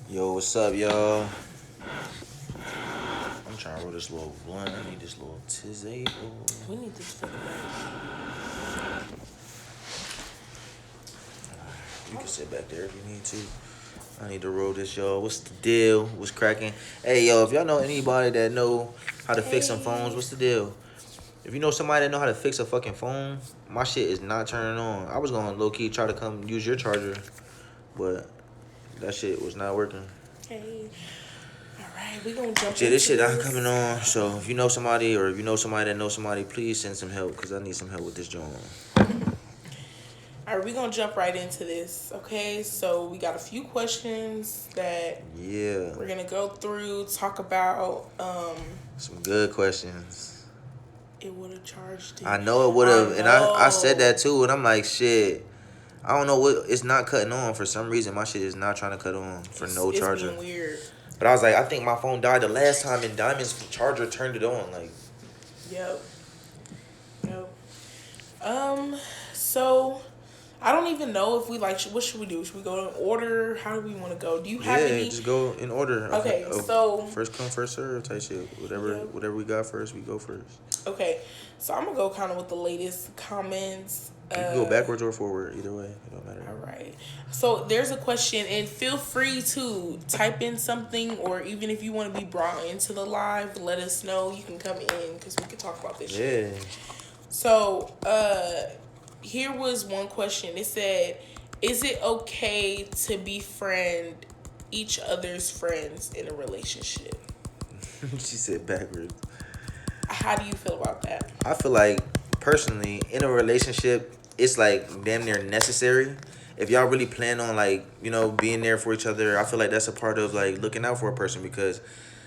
Yo, what's up, y'all? I'm trying to roll this little blunt. I need this little tizzy. We need this fucking You can sit back there if you need to. I need to roll this, y'all. What's the deal? What's cracking? Hey, yo, if y'all know anybody that know how to fix some phones, Hey. what's the deal? If you know somebody that know how to fix a fucking phone, my shit is not turning on. I was gonna low key try to come use your charger, but that shit was not working. Hey. All right, we gonna jump But yeah, this into shit not coming this. on. So if you know somebody or if you know somebody that knows somebody, please send some help because I need some help with this joint. All right, we gonna jump right into this. Okay, so we got a few questions that Yeah, we're gonna go through, talk about. some good questions. It would have charged it. I know it would I have, and I said know. that too, and I'm like, shit. I don't know what it's not cutting on for some reason. My shit is not trying to cut on for no It's charger. being weird. But I was like, I think my phone died the last time, and Diamond's charger turned it on. Like, Yep. Yep. So I don't even know if we like. What should we do? Should we go in order? How do we want to go? Do you have yeah, any? just go in order Okay, of so first come first serve type shit. Whatever yep. whatever we got first, we go first. Okay, so I'm gonna go kind of with the latest comments. You can go backwards or forward, either way. It don't matter. All right. So there's a question, and feel free to type in something, or even if you want to be brought into the live, let us know. You can come in because we can talk about this shit. Yeah. So, here was one question. It said, "Is it okay to befriend each other's friends in a relationship?" She said backwards. How do you feel about that? I feel like personally in a relationship, it's like damn near necessary. If y'all really plan on like being there for each other, I feel like that's a part of like looking out for a person because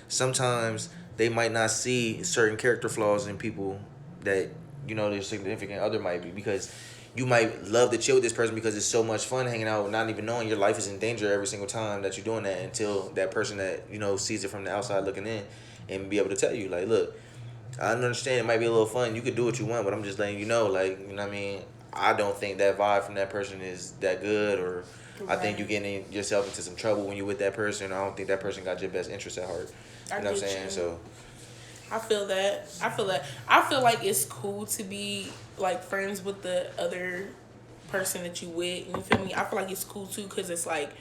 sometimes they might not see certain character flaws in people that their significant other might be because you might love to chill with this person because it's so much fun hanging out, not even knowing your life is in danger every single time that you're doing that until that person that sees it from the outside looking in and be able to tell you like, look, I understand it might be a little fun. You could do what you want, but I'm just letting you know, like, you know what I mean? I don't think that vibe from that person is that good, or I think you're Right. getting yourself into some trouble when you're with that person. I don't think that person got your best interest at heart. I You know what I'm get saying? you. So, I feel that. I feel that. I feel like it's cool to be like friends with the other person that you with. You feel me? I feel like it's cool too because it's like,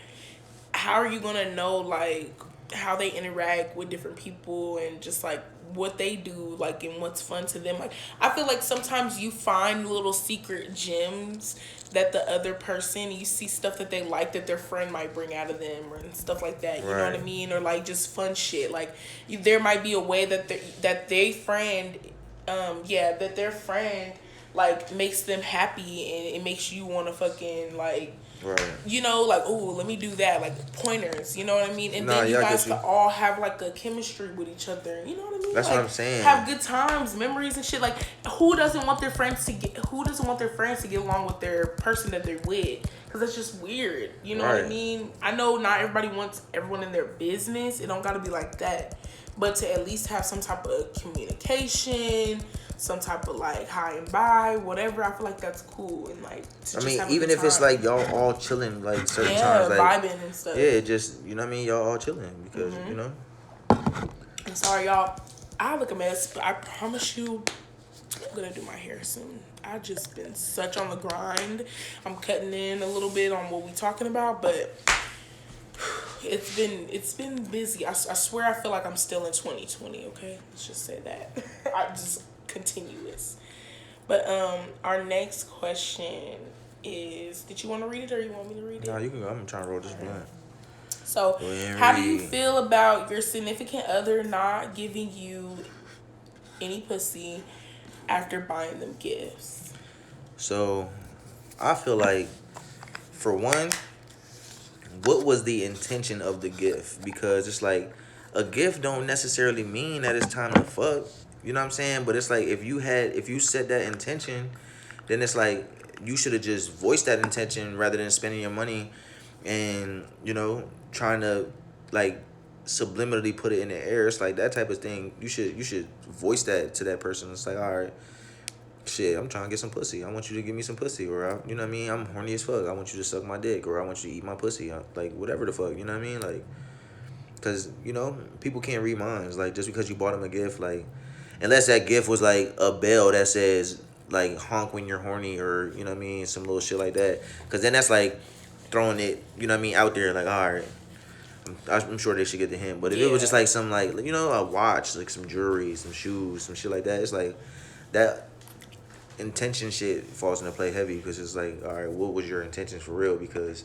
how are you gonna know like how they interact with different people and just like what they do like and what's fun to them? Like I feel like sometimes you find little secret gems that the other person, you see stuff that they like that their friend might bring out of them or and stuff like that, you know what I right, mean? Or like just fun shit like there might be a way that they friend yeah, that their friend like makes them happy and it makes you want to fucking like, right. like, oh, let me do that, like pointers, you know what I mean? And Nah, then you yeah, I guys get can you. all have like a chemistry with each other, you know what I mean? That's what Like I'm saying. have good times, memories and shit. Like who doesn't want their friends to get along with their person that they're with? Because that's just weird, you know what I Right. mean? I know not everybody wants everyone in their business. It don't got to be like that, but to at least have some type of communication, some type of like hi and bye, whatever. I feel like that's cool and like to I just mean, have a even good if it's time. like y'all all chilling, like certain times, Yeah, like, vibing and stuff. yeah, just, you know what I mean? Y'all all chilling because. I'm sorry, y'all. I look a mess, but I promise you, I'm gonna do my hair soon. I just been such on the grind. I'm cutting in a little bit on what we talking about, but it's been busy. I swear I feel like I'm still in 2020. Okay, let's just say that. I just continuous. But our next question is: did you want to read it or you want me to read Nah, it? you can go. I'm trying to roll this All right. blunt. So, Go ahead and how do you read. feel about your significant other not giving you any pussy after buying them gifts? So, I feel like, for one, what was the intention of the gift? Because it's like a gift don't necessarily mean that it's time to fuck. You know what I'm saying? But it's like if you set that intention, then it's like you should have just voiced that intention rather than spending your money and trying to like subliminally put it in the air. It's like that type of thing. You should voice that to that person. It's like, all right, shit, I'm trying to get some pussy. I want you to give me some pussy, or you know what I mean. I'm horny as fuck. I want you to suck my dick, or I want you to eat my pussy. Like whatever the fuck, you know what I mean. Like because people can't read minds. Like just because you bought them a gift, like unless that gift was like a bell that says like honk when you're horny, or you know what I mean, some little shit like that. Because then that's like throwing it, you know what I mean, out there. Like all right, I'm sure they should get the hint. But if it was just Yeah. like some like a watch, like some jewelry, some shoes, some shit like that, it's like that intention shit falls into play heavy because it's like all right, what was your intentions for real? Because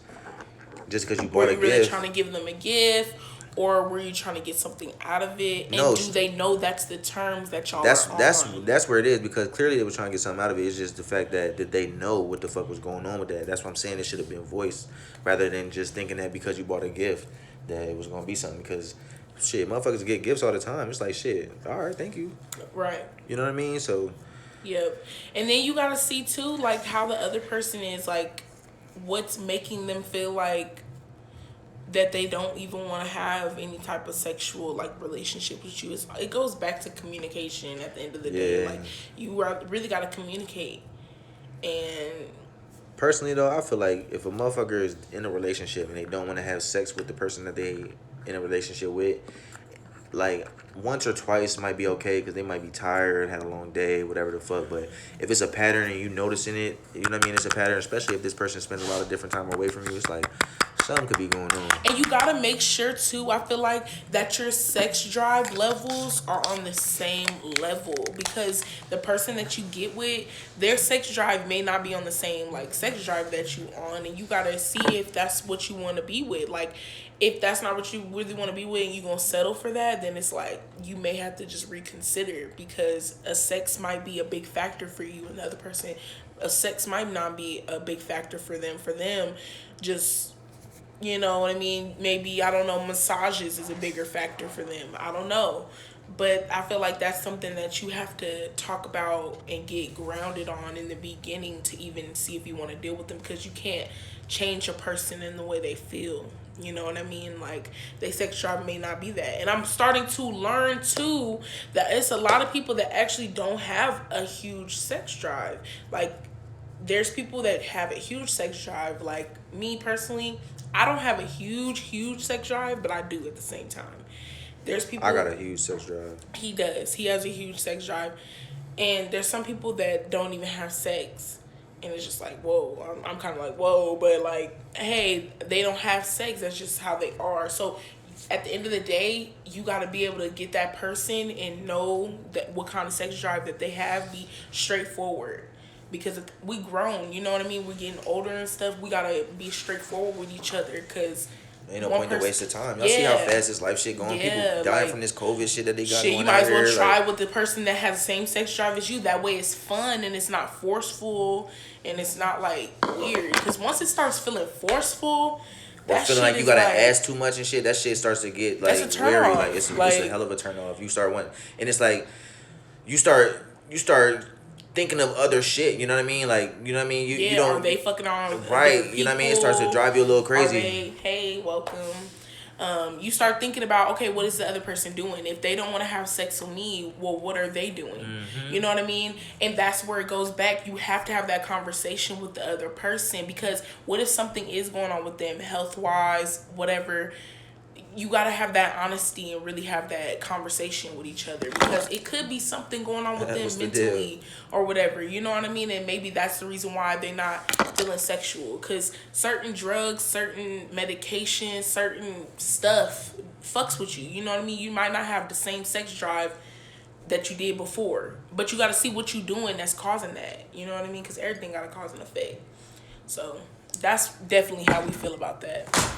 just because you Were bought a you really gift, trying to give them a gift, or were you trying to get something out of it? no, And do they know that's the terms that y'all that's are that's on? that's where it is because clearly they were trying to get something out of it. It's just the fact that did they know what the fuck was going on with that? That's what I'm saying. It should have been voiced rather than just thinking that because you bought a gift that it was gonna be something. Because shit, motherfuckers get gifts all the time. It's like shit. All right, thank you. Right. You know what I mean? So Yep. And then you gotta see too, like how the other person is, like what's making them feel like that they don't even want to have any type of sexual like relationship with you. It goes back to communication at the end of the day. yeah. Like really got to communicate. And Personally though, I feel like if a motherfucker is in a relationship and they don't want to have sex with the person that they in a relationship with, like once or twice might be okay because they might be tired, had a long day, whatever the fuck. But if it's a pattern and you noticing it, you know what I mean, it's a pattern. Especially if this person spends a lot of different time away from you, it's like something could be going on. And you gotta make sure too, I feel like, that your sex drive levels are on the same level. Because the person that you get with, their sex drive may not be on the same like sex drive that you on. And you gotta see if that's what you wanna be with. Like if that's not what you really want to be with and you gonna settle for that, then it's like you may have to just reconsider, because a sex might be a big factor for you and the other person a sex might not be a big factor for them. For them, just, you know what I mean? Maybe, I don't know, massages is a bigger factor for them. I don't know. But I feel like that's something that you have to talk about and get grounded on in the beginning to even see if you want to deal with them, because you can't change a person in the way they feel. You know what I mean? Like, they sex drive may not be that. And I'm starting to learn too that it's a lot of people that actually don't have a huge sex drive. Like, there's people that have a huge sex drive. Like me personally, I don't have a huge sex drive, but I do at the same time. There's people. I got a huge sex drive. He does. He has a huge sex drive, and there's some people that don't even have sex, and it's just like, whoa. I'm kind of like, whoa, but like, hey, they don't have sex. That's just how they are. So at the end of the day, you got to be able to get that person and know that what kind of sex drive that they have. Be straightforward. Because we grown, you know what I mean? We're getting older and stuff. We gotta be straightforward with each other, because Ain't no point to waste of time. Y'all see how fast this life shit going? People dying like, from this COVID shit that they got shit, going you might as well here. try with the person that has the same sex drive as you. That way it's fun and it's not forceful and it's not like weird. Because once it starts feeling forceful, that feeling like you gotta ask too much and shit, that shit starts to get like weary. Like it's a hell of a turn off. You start wanting, and it's like you start thinking of other shit, you know what I mean? Like, you know what I mean? You don't. Are they fucking on right? You know what I mean? It starts to drive you a little crazy. Hey, welcome. You start thinking about, okay, what is the other person doing? If they don't want to have sex with me, well, what are they doing? Mm-hmm. You know what I mean? And that's where it goes back. You have to have that conversation with the other person, because what if something is going on with them, health wise, whatever? You got to have that honesty and really have that conversation with each other, because it could be something going on with them mentally or whatever, you know what I mean? And maybe that's the reason why they're not feeling sexual, because certain drugs, certain medications, certain stuff fucks with you, you know what I mean? You might not have the same sex drive that you did before, but you got to see what you're doing that's causing that, you know what I mean? Because everything got to cause an effect. So that's definitely how we feel about that.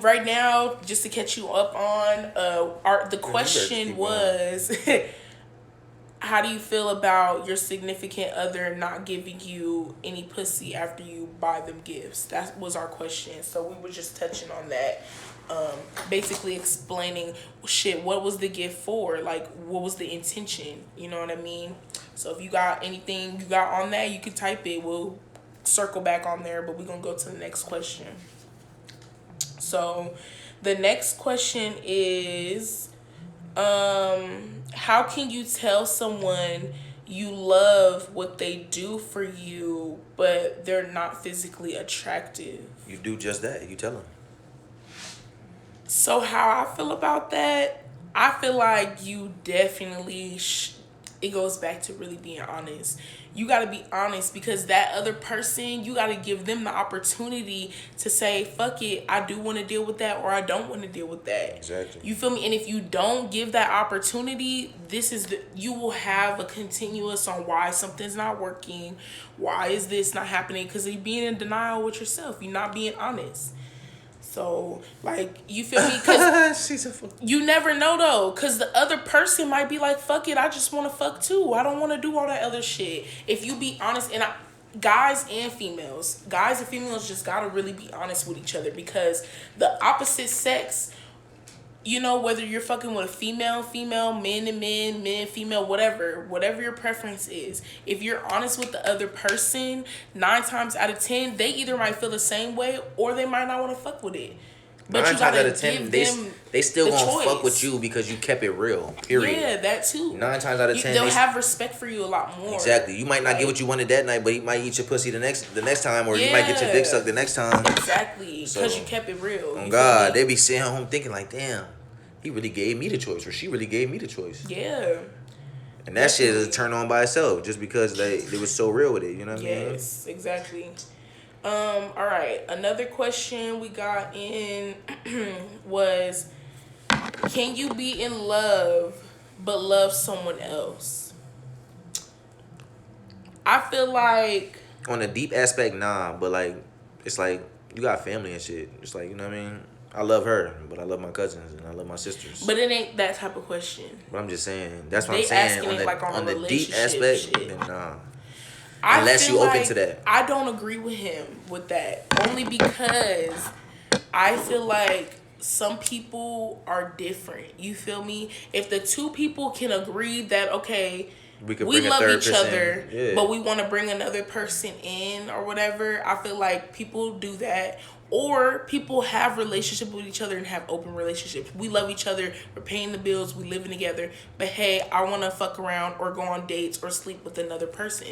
Right now, just to catch you up on, the question was, how do you feel about your significant other not giving you any pussy after you buy them gifts? That was our question. So we were just touching on that. Basically explaining, what was the gift for? Like, what was the intention? You know what I mean? So if you got anything you got on that, you can type it. We'll circle back on there, but we're going to go to the next question. So the next question is, how can you tell someone you love what they do for you, but they're not physically attractive? You do just that. You tell them. So how I feel about that, I feel like you definitely it goes back to really being honest. You got to be honest because that other person, you got to give them the opportunity to say, fuck it, I do want to deal with that or I don't want to deal with that. Exactly. You feel me? And if you don't give that opportunity, you will have a continuous on why something's not working, why is this not happening, because you're being in denial with yourself. You're not being honest. So, like, you feel me? Because you never know, though. Because the other person might be like, fuck it, I just want to fuck, too. I don't want to do all that other shit. If you be honest, guys and females just got to really be honest with each other. Because the opposite sex, you know, whether you're fucking with a female, men and men, female, whatever your preference is, if you're honest with the other person, 9 times out of 10, they either might feel the same way or they might not want to fuck with it. But 9 you gotta times out of 10, they still gonna choice. fuck with you because you kept it real. Period. Yeah, that too. 9 times out of 10, they'll have respect for you a lot more. Exactly. You might not get what you wanted that night, but he might eat your pussy the next time, or you might get your dick sucked the next time. Exactly, because you kept it real. Oh God, they be sitting home thinking like, damn, he really gave me the choice, or she really gave me the choice. Yeah. And that shit is a turn on by itself, just because they was so real with it. You know what I mean? Yes, exactly. All right. Another question we got in was, can you be in love but love someone else? I feel like on a deep aspect, nah, but like it's like you got family and shit. It's like, you know what I mean? I love her, but I love my cousins and I love my sisters. But it ain't that type of question. But I'm just saying, that's what I'm saying. On the deep aspect, then nah. Unless you open to that. I don't agree with him with that. Only because I feel like some people are different. You feel me? If the two people can agree that, okay, we love each other, but we want to bring another person in or whatever, I feel like people do that. Or people have relationships with each other and have open relationships. We love each other. We're paying the bills. We living together. But hey, I want to fuck around or go on dates or sleep with another person.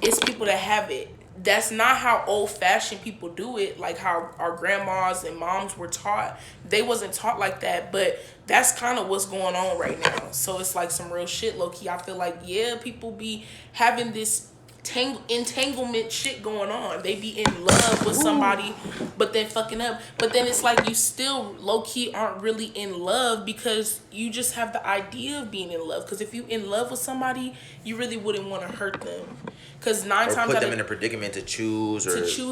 It's people that have it. That's not how old-fashioned people do it. Like how our grandmas and moms were taught. They wasn't taught like that. But that's kind of what's going on right now. So it's like some real shit, low-key. I feel like, yeah, people be having this entanglement shit going on. They be in love with somebody, but then fucking up. But then it's like you still low-key aren't really in love because you just have the idea of being in love. Because if you in love with somebody, you really wouldn't want to hurt them. Because 9 times put them in a predicament to choose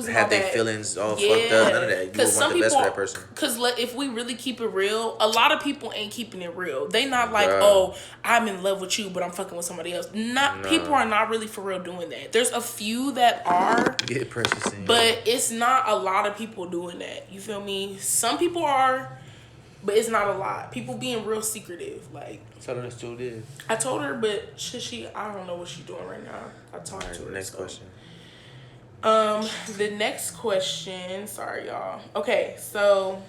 have their feelings all fucked up. None of that. You would want the best for that person. Because if we really keep it real, a lot of people ain't keeping it real. They not like, oh, I'm in love with you, but I'm fucking with somebody else. People are not really for real doing that. There's a few that are. Get precious in. But it's not a lot of people doing that. You feel me? Some people are, but it's not a lot. People being real secretive. Like, tell her that's what it is. I told her, but I don't know what she's doing right now. I talked to her. Next question. The next question. Sorry, y'all. Okay, so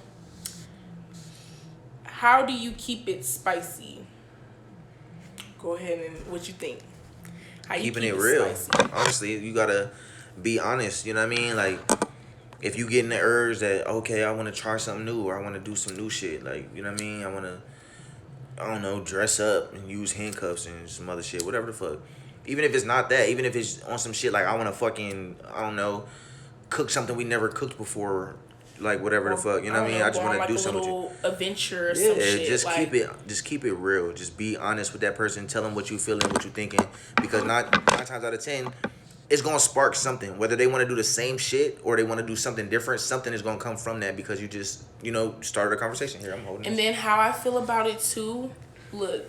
how do you keep it spicy? Go ahead and what you think? How you keeping it real. Spicy? Honestly, you gotta be honest. You know what I mean? Like, if you get in the urge that, okay, I want to try something new or I want to do some new shit. Like, you know what I mean? I want to, I don't know, dress up and use handcuffs and some other shit. Whatever the fuck. Even if it's not that. Even if it's on some shit like I want to fucking, I don't know, cook something we never cooked before. Like, whatever the fuck. You know what I mean? I just want to do something with you. Adventure or some shit. Just keep it real. Just be honest with that person. Tell them what you feeling, what you thinking. Because 9 times out of 10... it's going to spark something. Whether they want to do the same shit or they want to do something different, something is going to come from that because you just, started a conversation. Here, I'm holding And then how I feel about it, too, look,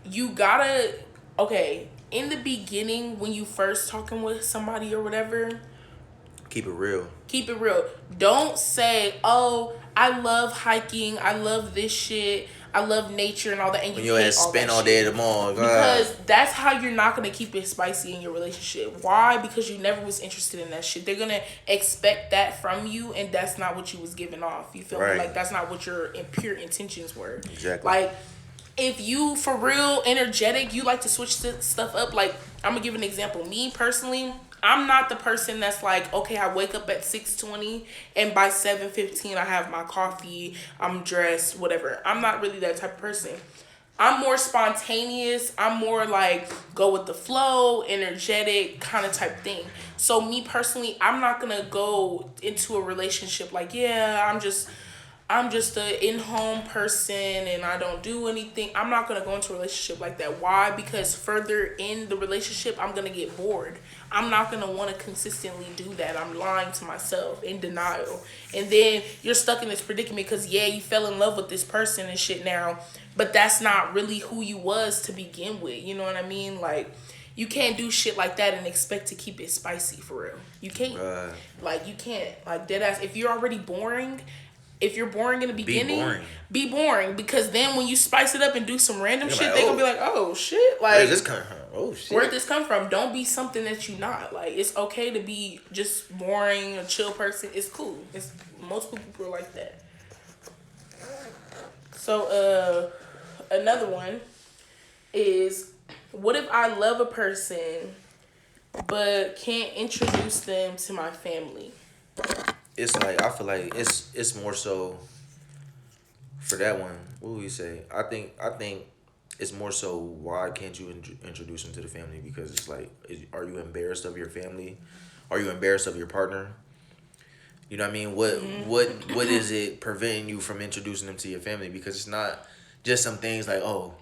you got to, okay, in the beginning, when you first talking with somebody or whatever, keep it real. Keep it real. Don't say, oh, I love hiking. I love this shit. I love nature and all that. And you hate all spend all day at the mall. Because that's how you're not going to keep it spicy in your relationship. Why? Because you never was interested in that shit. They're going to expect that from you, and that's not what you was giving off. You feel me? Like, that's not what your pure intentions were. Exactly. Like, if you, for real, energetic, you like to switch stuff up. Like, I'm going to give an example. Me, personally, I'm not the person that's like, okay, I wake up at 6:20 and by 7:15 I have my coffee, I'm dressed, whatever. I'm not really that type of person. I'm more spontaneous. I'm more like go with the flow, energetic kind of type thing. So me personally, I'm not gonna go into a relationship like, yeah, I'm just a in-home person and I don't do anything. I'm not gonna go into a relationship like that. Why? Because further in the relationship, I'm gonna get bored. I'm not gonna want to consistently do that. I'm lying to myself in denial, and then you're stuck in this predicament because yeah, you fell in love with this person and shit now, but that's not really who you was to begin with. You know what I mean? Like. You can't do shit like that and expect to keep it spicy for real. You can't. Right. Like you can't. Like dead ass. If you're already boring, if you're boring in the beginning, be boring because then when you spice it up and do some random shit, like, they gonna be like, oh shit, like where's this coming from? Oh shit, where'd this come from? Don't be something that you not. Like it's okay to be just boring, a chill person. It's cool. It's most people are like that. So another one is, what if I love a person but can't introduce them to my family? It's like I feel like it's more so for that one. What would you say? I think it's more so why can't you introduce them to the family? Because it's like, are you embarrassed of your family? Are you embarrassed of your partner? You know what I mean? What is it preventing you from introducing them to your family? Because it's not just some things like, oh,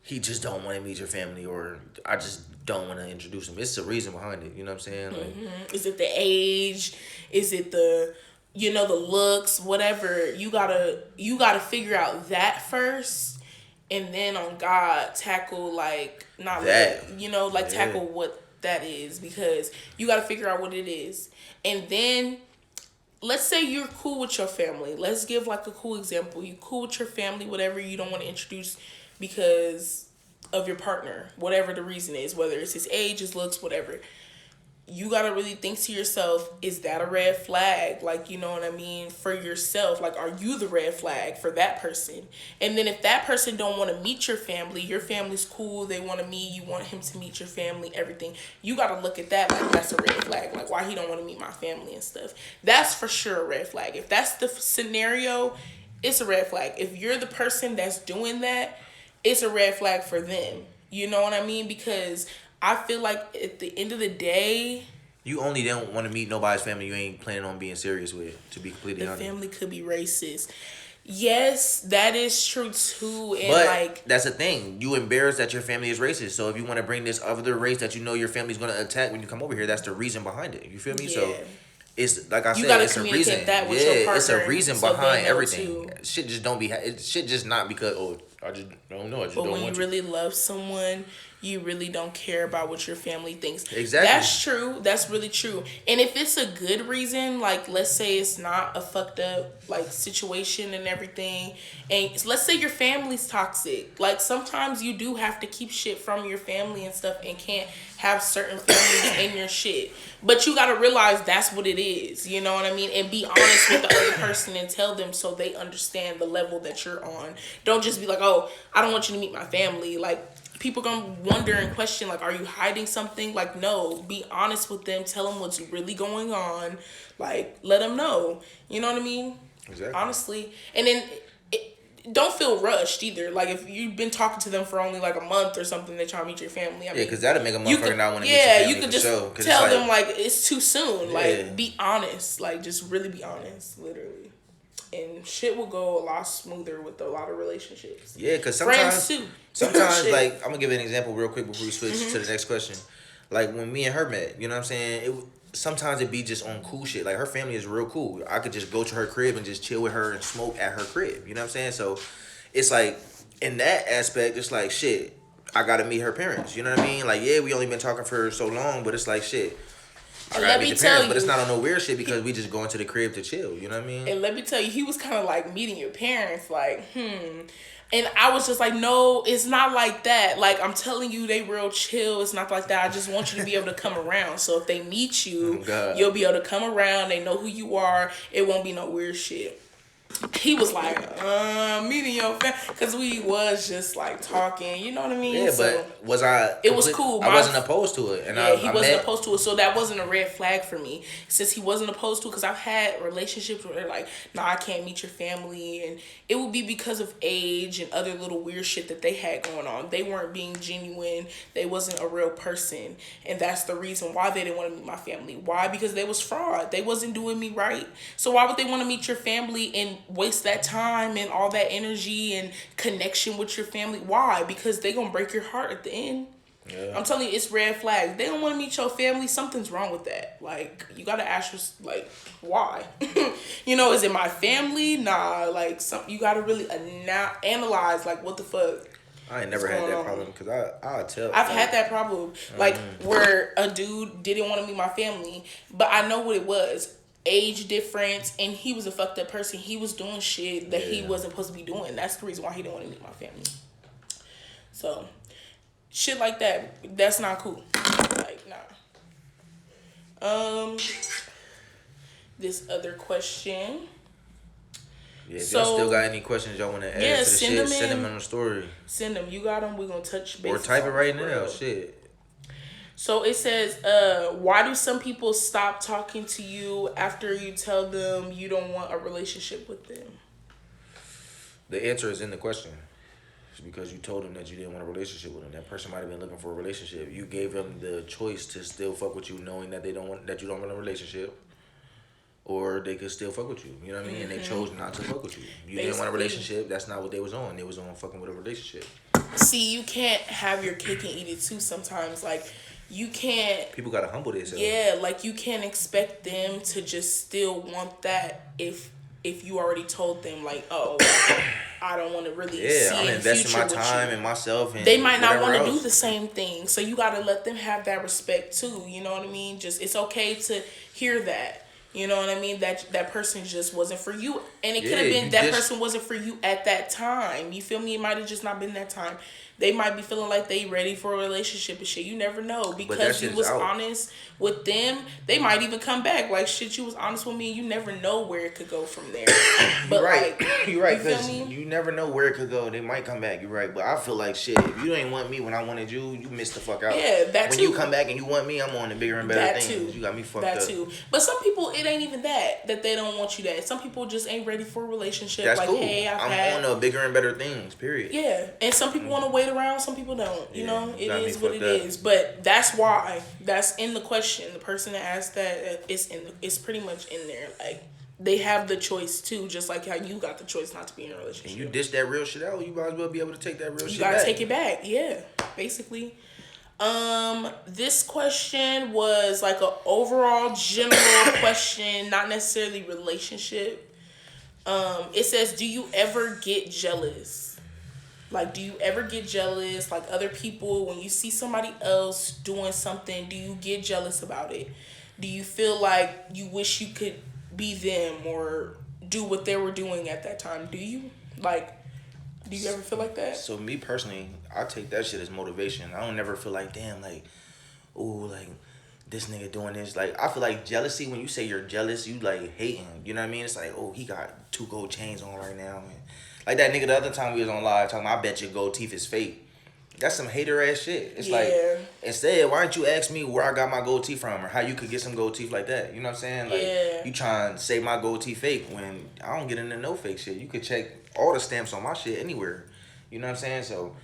he just don't want to meet your family, or I just don't want to introduce him. It's a reason behind it. You know what I'm saying? Like, Is it the age? Is it the the looks? Whatever. You gotta figure out that first, and then on God tackle like not that. tackle what that is, because you gotta figure out what it is, and then. Let's say you're cool with your family. Let's give like a cool example. You cool with your family, whatever, you don't want to introduce because of your partner, whatever the reason is, whether it's his age, his looks, whatever. You got to really think to yourself, is that a red flag? Like, you know what I mean? For yourself, like, are you the red flag for that person? And then if that person don't want to meet your family's cool, they want to meet, you want him to meet your family, everything. You got to look at that like that's a red flag. Like, why he don't want to meet my family and stuff. That's for sure a red flag. If that's the scenario, it's a red flag. If you're the person that's doing that, it's a red flag for them. You know what I mean? Because I feel like at the end of the day, you only don't want to meet nobody's family you ain't planning on being serious with, to be completely honest. The family could be racist. Yes, that is true too. And but like, that's the thing. You embarrassed that your family is racist. So if you want to bring this other race that you know your family's going to attack when you come over here, that's the reason behind it. You feel me? Yeah. So it's like I said, it's a reason. That with your partner, it's a reason behind everything. Too. Shit just don't be. Shit just not because I just don't know. I just but don't when want you really love someone, you really don't care about what your family thinks. Exactly. That's true. That's really true. And if it's a good reason, like let's say it's not a fucked up like situation and everything, and let's say your family's toxic. Like sometimes you do have to keep shit from your family and stuff, and can't have certain families in your shit. But you gotta realize that's what it is. You know what I mean? And be honest with the other person and tell them so they understand the level that you're on. Don't just be like, oh, I don't want you to meet my family. Like, people gonna wonder and question, like, are you hiding something? Like, no, be honest with them. Tell them what's really going on. Like, let them know. You know what I mean? Exactly. Honestly. And then don't feel rushed either. Like, if you've been talking to them for only like a month or something, they try to meet your family. I mean, because that'll make a motherfucker not want to meet your family. Yeah, you could just tell them, like, it's too soon. Yeah. Like, be honest. Like, just really be honest, literally. And shit will go a lot smoother with a lot of relationships. Yeah, because sometimes, friends too. Sometimes, like, I'm gonna give an example real quick before we switch to the next question. Like when me and her met, you know what I'm saying? Sometimes it be just on cool shit. Like her family is real cool. I could just go to her crib and just chill with her and smoke at her crib. You know what I'm saying? So it's like in that aspect, it's like shit. I gotta meet her parents. You know what I mean? Like, yeah, we only been talking for so long, but it's like shit. I gotta meet the parents, but it's not on no weird shit because we just going to the crib to chill. You know what I mean? And let me tell you, he was kind of like meeting your parents, like, And I was just like, no, it's not like that. Like, I'm telling you, they real chill. It's not like that. I just want you to be able to come around. So if they meet you, you'll be able to come around. They know who you are. It won't be no weird shit. he was like, meeting your family, because we was just like talking, you know what I mean? Yeah, So but was I? it was cool. I wasn't opposed to it, and yeah, he I wasn't met. opposed to it, so that wasn't a red flag for me. Since he wasn't opposed to it, because I've had relationships where they're like, "No, I can't meet your family," and it would be because of age and other little weird shit that they had going on. They weren't being genuine. They wasn't a real person, and that's the reason why they didn't want to meet my family. Why? Because they was fraud. They wasn't doing me right. So why would they want to meet your family and waste that time and all that energy and connection with your family? Why? Because they gonna break your heart at the end. Yeah. I'm telling you, it's red flags. They don't want to meet your family. Something's wrong with that. Like, you gotta ask yourself, like, why? Is it my family? Nah. Like, you gotta really now analyze, like, what the fuck. I ain't never had that problem because I'll tell. I've had that problem, like, where a dude didn't want to meet my family, but I know what it was. Age difference, and he was a fucked up person. He was doing shit that he wasn't supposed to be doing. That's the reason why he didn't want to meet my family. So, shit like that, that's not cool. Like, nah. This other question. Yeah, if y'all still got any questions y'all want to add to the shit, send them in the story. Send them. You got them. We're going to touch base. Or type it right now. Shit. So it says, why do some people stop talking to you after you tell them you don't want a relationship with them? The answer is in the question. It's because you told them that you didn't want a relationship with them. That person might have been looking for a relationship. You gave them the choice to still fuck with you, knowing that you don't want a relationship. Or they could still fuck with you. You know what I mean? And they chose not to fuck with you. You didn't want a relationship. That's not what they was on. They was on fucking with a relationship. See, you can't have your cake and eat it too sometimes. Like, you can't. People gotta humble themselves. Yeah, like, you can't expect them to just still want that if you already told them, like, oh, I don't want to really see I'm investing my time and myself, and they might not want to do the same thing. So you gotta let them have that respect too. You know what I mean? Just, it's okay to hear that. You know what I mean? That person just wasn't for you. And it could have been that person wasn't for you at that time. You feel me? It might have just not been that time. They might be feeling like they ready for a relationship and shit. You never know. Because you was honest with them, they might even come back. Like, shit, you was honest with me. You never know where it could go from there. But you're right. Because you never know where it could go. They might come back. You're right. But I feel like, shit, if you ain't want me when I wanted you, you missed the fuck out. Yeah, that when too. When you come back and you want me, I'm on the bigger and better things. You got me fucked up. That too. But some people, it ain't even that they don't want you that. Some people just ain't ready for a relationship. That's like, cool. Hey, I'm on the bigger and better things, period. Yeah. And some people want to wait around, some people don't. You know, it is what it is. Up. But that's why. That's in the question. The person that asked that, it's pretty much in there. Like, they have the choice too, just like how you got the choice not to be in a relationship. And you dish that real shit out, you might as well be able to take that real shit back. You gotta take it back, yeah. Basically. This question was like a overall general question, not necessarily relationship. It says, do you ever get jealous? Like, do you ever get jealous? Like, other people, when you see somebody else doing something, do you get jealous about it? Do you feel like you wish you could be them or do what they were doing at that time? Do you? Like, do you ever feel like that? So me personally, I take that shit as motivation. I don't never feel like, damn, like, ooh, like, this nigga doing this. Like, I feel like jealousy, when you say you're jealous, you like hating. You know what I mean? It's like, oh, he got 2 gold chains on right now. And like that nigga the other time we was on live talking, I bet your gold teeth is fake. That's some hater ass shit. It's like, instead, why don't you ask me where I got my gold teeth from or how you could get some gold teeth like that? You know what I'm saying? Like, you trying to say my gold teeth fake when I don't get into no fake shit. You could check all the stamps on my shit anywhere. You know what I'm saying? So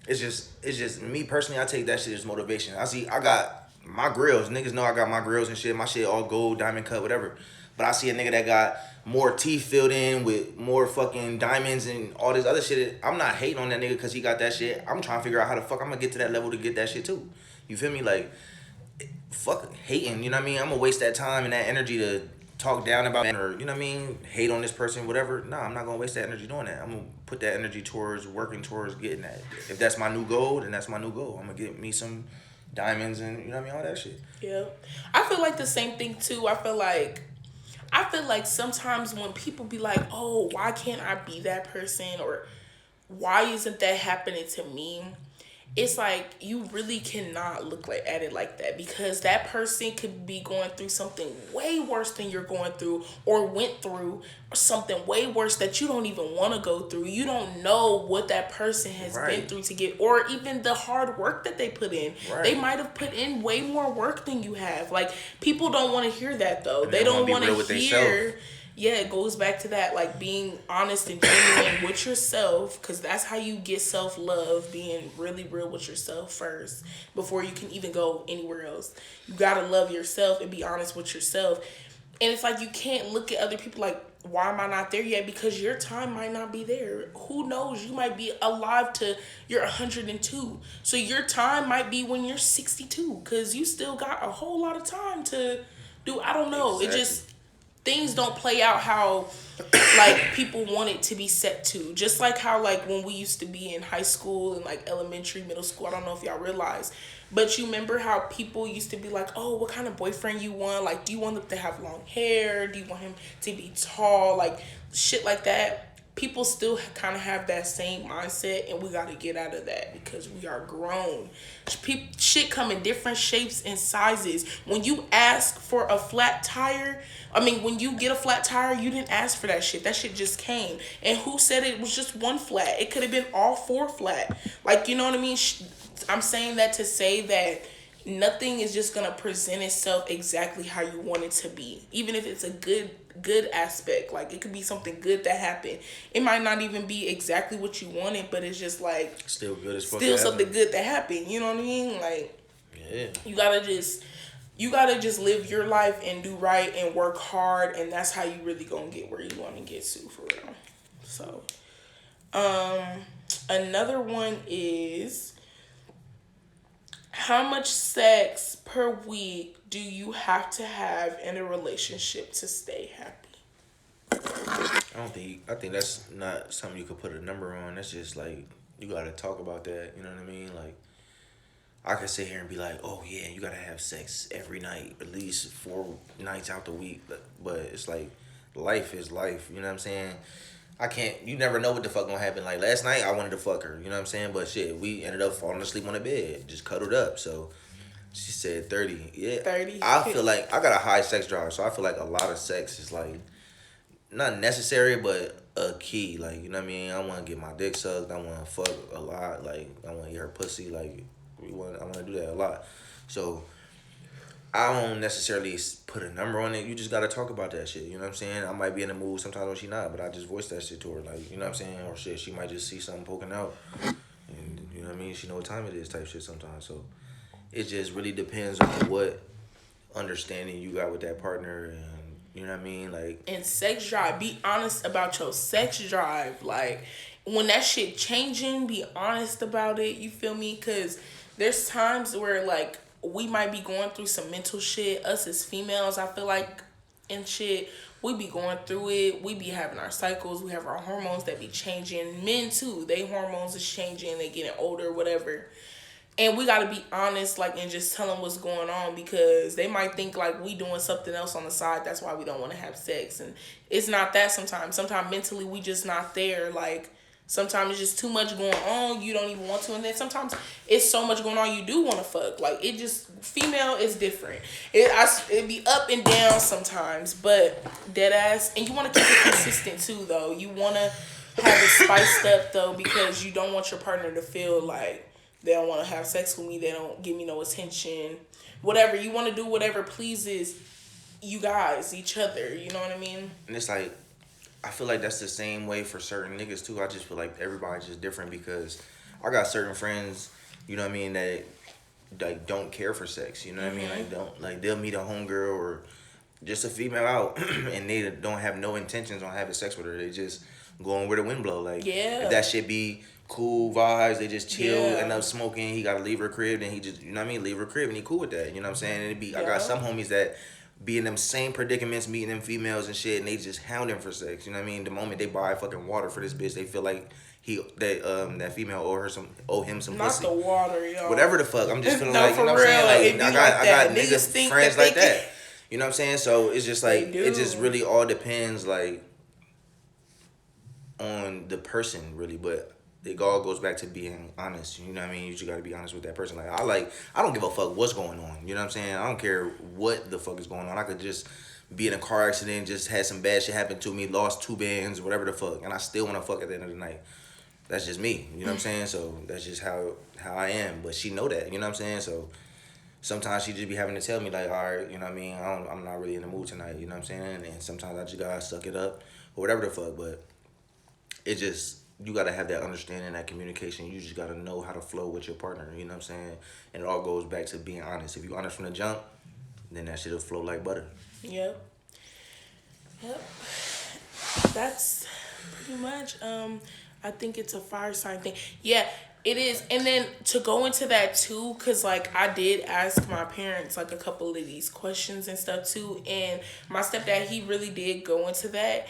it's just me personally, I take that shit as motivation. I got my grills. Niggas know I got my grills and shit. My shit all gold, diamond cut, whatever. But I see a nigga that got more teeth filled in with more fucking diamonds and all this other shit. I'm not hating on that nigga because he got that shit. I'm trying to figure out how the fuck I'm gonna get to that level to get that shit too. You feel me? Like, fuck hating, you know what I mean? I'm gonna waste that time and that energy to talk down about or, you know what I mean, hate on this person, whatever. Nah, I'm not gonna waste that energy doing that. I'm gonna put that energy towards working towards getting that. If that's my new goal, then that's my new goal. I'm gonna get me some diamonds and, you know what I mean, all that shit. Yeah. I feel like the same thing too. I feel like sometimes when people be like, oh, why can't I be that person? Or why isn't that happening to me? it's like you really cannot look like at it like that, because that person could be going through something way worse than you're going through, or went through something way worse that you don't even want to go through. You don't know what that person has been Right. through to get, or even the hard work that they put in. They Right. might have put in way more work than you have. Like, people don't want to hear that though. And They they want don't to be want real to with themselves. hear. Yeah, it goes back to that, like being honest and genuine with yourself, because that's how you get self love. Being really real with yourself first before you can even go anywhere else. You gotta love yourself and be honest with yourself. And it's like you can't look at other people like, why am I not there yet? Because your time might not be there. Who knows? You might be alive to you're 102. So your time might be when you're 62, because you still got a whole lot of time to do. I don't know. It Exactly. just, things don't play out how like people want it to be set to. Just like how, like, when we used to be in high school and like elementary, middle school, I don't know if y'all realize, but you remember how people used to be like, oh, what kind of boyfriend you want? Like, do you want them to have long hair? Do you want him to be tall? Like, shit like that. People still kind of have that same mindset, and we got to get out of that because we are grown. Shit come in different shapes and sizes. When you ask for a flat tire, I mean, when you get a flat tire, you didn't ask for that shit. That shit just came. And who said it was just one flat? It could have been all four flat. Like, you know what I mean? I'm saying that to say that nothing is just gonna present itself exactly how you want it to be. Even if it's a good aspect, like it could be something good that happened. It might not even be exactly what you wanted, but it's just like Still good as fuck. still something good that happened. You know what I mean? Like, Yeah. you gotta just live your life and do right and work hard, and that's how you really gonna get where you want to get to, for real. So, another one is, how much sex per week do you have to have in a relationship to stay happy? I think that's not something you could put a number on. That's just like you gotta talk about that. You know what I mean? Like I could sit here and be like, oh yeah, you gotta have sex every night, at least 4 nights out the week. But it's like life is life. You know what I'm saying? I can't. You never know what the fuck gonna happen. Like last night, I wanted to fuck her. You know what I'm saying? But shit, we ended up falling asleep on the bed, just cuddled up. So she said 30. Yeah, 30. I feel like I got a high sex drive, so I feel like a lot of sex is like not necessary, but a key. Like, you know what I mean? I want to get my dick sucked. I want to fuck a lot. Like, I want to eat her pussy. Like, I want to do that a lot. So, I don't necessarily put a number on it. You just got to talk about that shit. You know what I'm saying? I might be in the mood sometimes when she not, but I just voice that shit to her. Like, you know what I'm saying? Or shit, she might just see something poking out. And, you know what I mean? She know what time it is type shit sometimes. So, it just really depends on what understanding you got with that partner, and you know what I mean, like. And sex drive, be honest about your sex drive. Like, when that shit changing, be honest about it. You feel me? Because there's times where, like, we might be going through some mental shit. Us as females, I feel like, and shit, we be going through it. We be having our cycles. We have our hormones that be changing. Men too, they hormones is changing. They getting older, whatever. And we gotta be honest, like, and just tell them what's going on, because they might think like we doing something else on the side. That's why we don't want to have sex, and it's not that. Sometimes mentally we just not there. Like, sometimes it's just too much going on. You don't even want to, and then sometimes it's so much going on you do want to fuck. Like, it just, female is different. It be up and down sometimes, but dead ass, and you want to keep it consistent too. Though you want to have it spiced up though, because you don't want your partner to feel like they don't want to have sex with me. They don't give me no attention. Whatever. You want to do whatever pleases you guys, each other. You know what I mean? And it's like, I feel like that's the same way for certain niggas too. I just feel like everybody's just different, because I got certain friends, you know what I mean, that like don't care for sex. You know what I mean? Like, don't, like, they'll meet a homegirl or just a female out and they don't have no intentions on having sex with her. They just going where the wind blow. Like, Yeah. if that shit be cool vibes, they just chill, Yeah. end up smoking. He gotta leave her crib, and he just, you know what I mean, leave her crib, and he cool with that. You know what I'm saying? And it be, I Yeah. got some homies that be in them same predicaments, meeting them females and shit, and they just hound him for sex. You know what I mean? The moment they buy fucking water for this bitch, they feel like that female owe him some Not pussy. the water, yo. Whatever the fuck. I'm just feeling No, like, you for know what I'm real, saying? it be Like, like I that. got Niggas niggas think friends that like they that. can- You know what I'm saying? So it's just like, They it just do. really all depends, like, on the person, really. But it all goes back to being honest. You know what I mean? You just gotta be honest with that person. I don't give a fuck what's going on. You know what I'm saying? I don't care what the fuck is going on. I could just be in a car accident, just had some bad shit happen to me, lost two bands, whatever the fuck, and I still wanna fuck at the end of the night. That's just me. You know what I'm saying? So that's just how I am. But she know that. You know what I'm saying? So sometimes she just be having to tell me like, all right, you know what I mean? I'm not really in the mood tonight. You know what I'm saying? And sometimes I just gotta suck it up or whatever the fuck. But it just you gotta have that understanding, that communication. You just gotta know how to flow with your partner. You know what I'm saying? And it all goes back to being honest. If you honest from the jump, then that shit'll flow like butter. Yep. Yep. That's pretty much. I think it's a fire sign thing. Yeah, it is. And then to go into that too, cause like I did ask my parents like a couple of these questions and stuff too, and my stepdad, he really did go into that.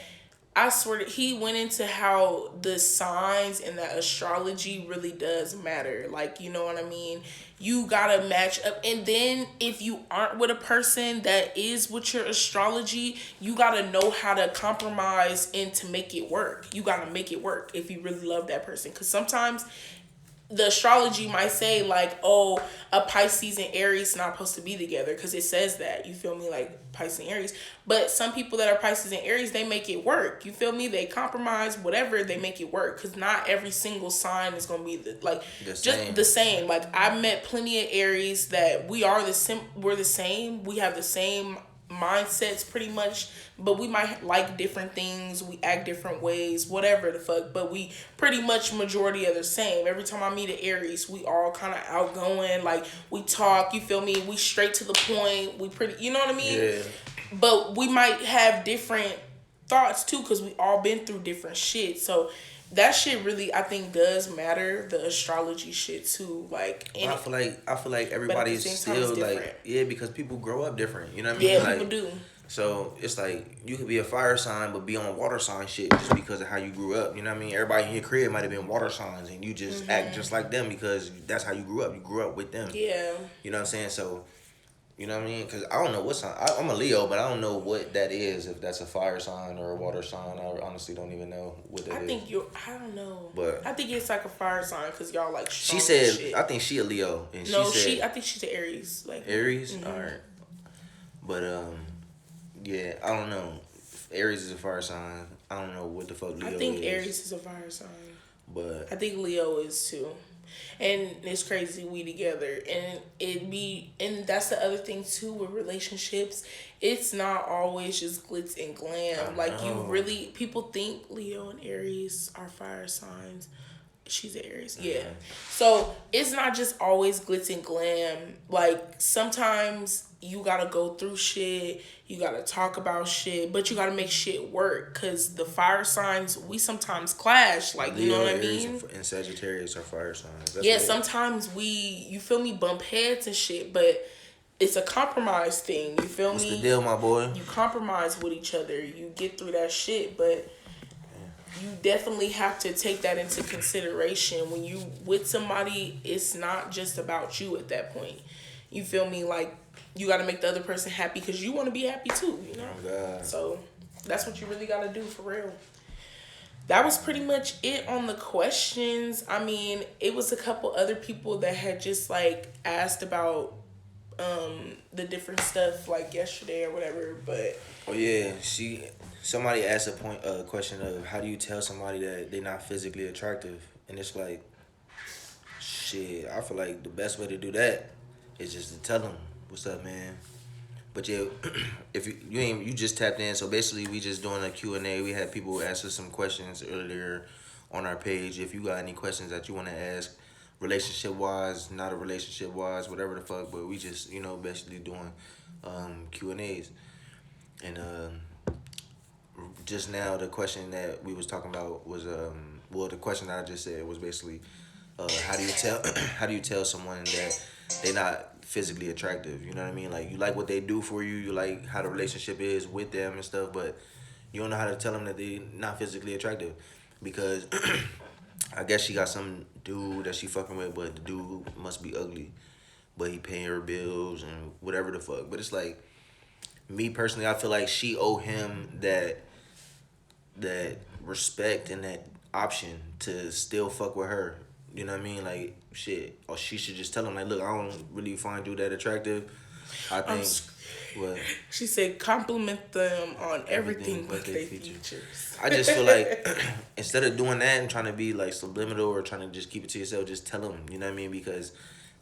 I swear he went into how the signs and that astrology really does matter. Like, you know what I mean? You gotta match up. And then if you aren't with a person that is with your astrology, you gotta know how to compromise and to make it work. You gotta make it work if you really love that person. Because sometimes the astrology might say like, oh, a Pisces and Aries not supposed to be together because it says that. You feel me? Like Pisces and Aries. But some people that are Pisces and Aries, they make it work. You feel me? They compromise, whatever, they make it work. Because not every single sign is gonna be just the same. Like I met plenty of Aries that we're the same. We have the same mindsets pretty much, but we might like different things, we act different ways, whatever the fuck, but we pretty much majority are the same. Every time I meet an Aries, we all kind of outgoing, like we talk, you feel me, we straight to the point, we pretty, you know what I mean? Yeah. But we might have different thoughts too, because we all been through different shit. So that shit really, I think, does matter. The astrology shit too, like. I feel like everybody's still like, yeah, because people grow up different. You know what I mean? Yeah, like, people do. So it's like you could be a fire sign, but be on water sign shit just because of how you grew up. You know what I mean? Everybody in your crib might have been water signs, and you just act just like them because that's how you grew up. You grew up with them. Yeah. You know what I'm saying? So. You know what I mean? Because I don't know what sign. I'm a Leo, but I don't know what that is. If that's a fire sign or a water sign, I honestly don't even know what that is. I don't know. But I think it's like a fire sign because y'all like. She said, shit. I think she a Leo, and no, she said, I think she's an Aries. Like Aries. All right, but yeah, I don't know. Aries is a fire sign. I don't know what the fuck Leo is. I think Aries is a fire sign. But I think Leo is too. And it's crazy we together, and and that's the other thing too with relationships. It's not always just glitz and glam. Like you really, people think Leo and Aries are fire signs. She's an Aries, yeah. So it's not just always glitz and glam. Like sometimes you gotta go through shit. You gotta talk about shit, but you gotta make shit work. Cause the fire signs, we sometimes clash. Like Leo, you know what Aries, I mean? and Sagittarius are fire signs. That's Yeah, weird. sometimes you feel me, bump heads and shit, but it's a compromise thing. You feel What's me? the deal, my boy? You compromise with each other. You get through that shit, but you definitely have to take that into consideration when you with somebody. It's not just about you at that point. You feel me? Like you got to make the other person happy because you want to be happy too. You know. Oh God. So that's what you really got to do for real. That was pretty much it on the questions. I mean, it was a couple other people that had just like asked about the different stuff like yesterday or whatever, but Oh yeah, somebody asked a question of how do you tell somebody that they're not physically attractive, and it's like, shit. I feel like the best way to do that is just to tell them what's up, man. But yeah, if you just tapped in, so basically we just doing a Q&A. We had people answer some questions earlier on our page. If you got any questions that you want to ask, relationship wise, not a relationship wise, whatever the fuck, but we just basically doing Q&As. And just now the question that we was talking about was the question that I just said was basically how do you tell how do you tell someone that they not physically attractive? You know what I mean? Like you like what they do for you, you like how the relationship is with them and stuff, but you don't know how to tell them that they not physically attractive because I guess she got some dude that she fucking with, but the dude must be ugly, but he paying her bills and whatever the fuck. But it's like, me personally, I feel like she owe him that respect and that option to still fuck with her. You know what I mean? Like shit. Or she should just tell him like, look, I don't really find you that attractive. I I'm. think what She said compliment them on everything everything but but their their features. features. I just feel like instead of doing that and trying to be like subliminal or trying to just keep it to yourself, just tell them. You know what I mean? Because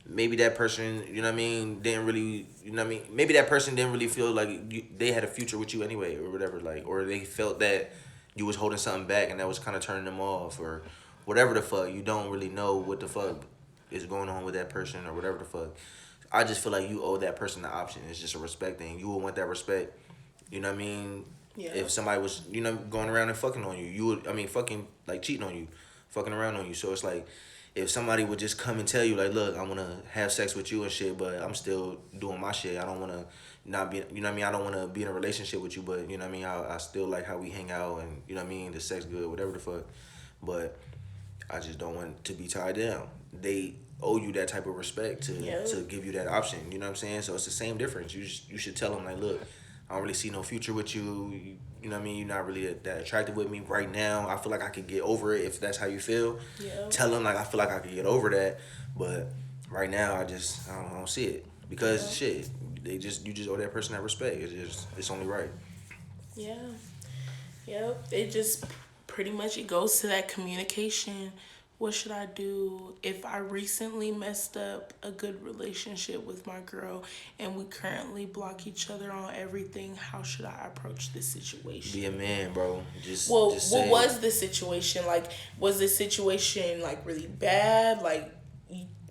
maybe that person, you know what I mean, didn't really, you know what I mean. Maybe that person didn't really feel like they had a future with you anyway, or whatever. Like, or they felt that you was holding something back, and that was kind of turning them off, or whatever the fuck. You don't really know what the fuck is going on with that person, or whatever the fuck. I just feel like you owe that person the option. It's just a respect thing. You would want that respect. You know what I mean? Yeah. If somebody was, going around and fucking on you, you would, I mean, fucking, like, cheating on you, fucking around on you. So it's like, if somebody would just come and tell you, like, look, I want to have sex with you and shit, but I'm still doing my shit. I don't want to not be, you know what I mean? I don't want to be in a relationship with you, but, you know what I mean? I still like how we hang out and, you know what I mean? The sex good, whatever the fuck. But I just don't want to be tied down. They owe you that type of respect to Yep. to give you that option. You know what I'm saying? So it's the same difference. You should tell them like, look, I don't really see no future with you. You know what I mean? You're not really that attractive with me right now. I feel like I could get over it if that's how you feel. Yep. Tell them like I feel like I could get over that, but right now I don't see it because Yeah. shit. You just owe that person that respect. It's only right. Yeah. Yep. It just pretty much it goes to that communication. What should I do if I recently messed up a good relationship with my girl and we currently block each other on everything? How should I approach this situation? Be a man, bro. Well, Just what say was the situation like? Was the situation like really bad? Like